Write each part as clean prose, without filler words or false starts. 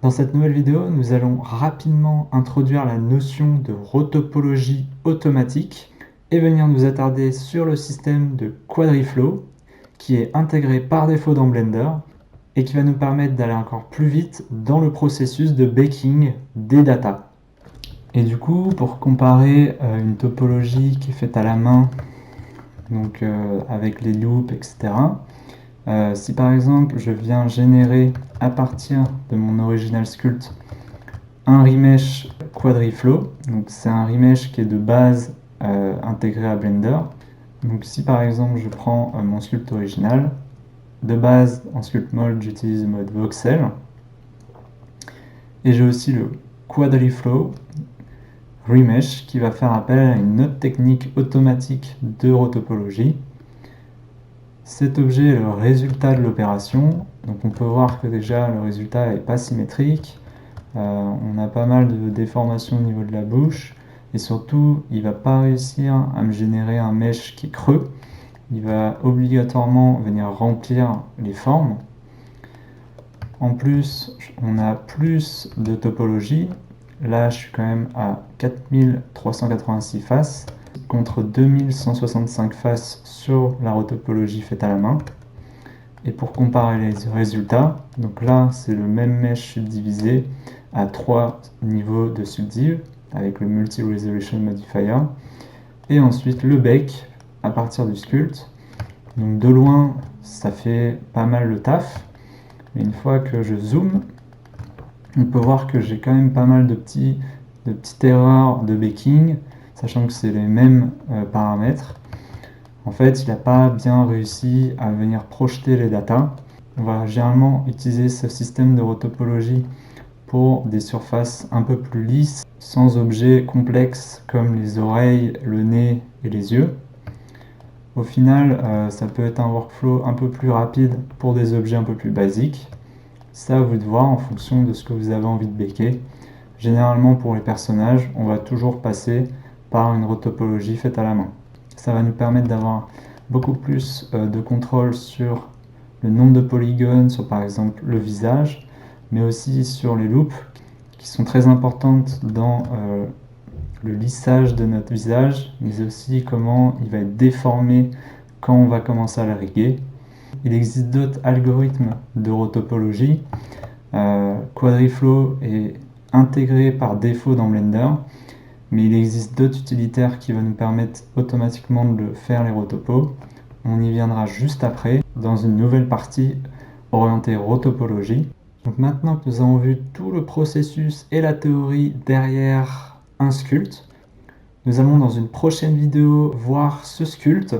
Dans cette nouvelle vidéo, nous allons rapidement introduire la notion de rotopologie automatique et venir nous attarder sur le système de Quadriflow qui est intégré par défaut dans Blender et qui va nous permettre d'aller encore plus vite dans le processus de baking des datas. Et du coup, pour comparer une topologie qui est faite à la main, donc avec les loops, etc., si par exemple je viens générer à partir de mon original sculpt un remesh Quadriflow, donc c'est un remesh qui est de base intégré à Blender. Donc si par exemple je prends mon sculpt original, de base en sculpt mode j'utilise le mode voxel, et j'ai aussi le Quadriflow remesh qui va faire appel à une autre technique automatique de rotopologie. Cet objet est le résultat de l'opération, donc on peut voir que déjà le résultat n'est pas symétrique, on a pas mal de déformations au niveau de la bouche, et surtout il ne va pas réussir à me générer un mesh qui est creux, il va obligatoirement venir remplir les formes. En plus, on a plus de topologie, là je suis quand même à 4386 faces, contre 2165 faces sur la rotopologie faite à la main. Et pour comparer les résultats, donc là c'est le même mesh subdivisé à 3 niveaux de subdiv avec le Multi Resolution Modifier, et ensuite le bec à partir du sculpt. Donc de loin ça fait pas mal le taf, mais une fois que je zoome, on peut voir que j'ai quand même pas mal de petites erreurs de baking, sachant que c'est les mêmes paramètres. En fait, il n'a pas bien réussi à venir projeter les datas. On va généralement utiliser ce système de rotopologie pour des surfaces un peu plus lisses, sans objets complexes comme les oreilles, le nez et les yeux. Au final, ça peut être un workflow un peu plus rapide pour des objets un peu plus basiques. C'est à vous de voir en fonction de ce que vous avez envie de baker. Généralement pour les personnages, on va toujours passer par une rotopologie faite à la main. Ça va nous permettre d'avoir beaucoup plus de contrôle sur le nombre de polygones, sur par exemple le visage, mais aussi sur les loops qui sont très importantes dans le lissage de notre visage, mais aussi comment il va être déformé quand on va commencer à le riguer. Il existe d'autres algorithmes de rotopologie. Quadriflow est intégré par défaut dans Blender, mais il existe d'autres utilitaires qui vont nous permettre automatiquement de faire les rotopos. On y viendra juste après dans une nouvelle partie orientée rotopologie. Donc maintenant que nous avons vu tout le processus et la théorie derrière un sculpt, nous allons dans une prochaine vidéo voir ce sculpt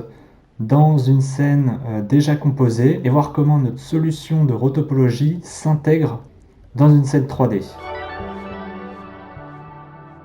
dans une scène déjà composée et voir comment notre solution de rotopologie s'intègre dans une scène 3D.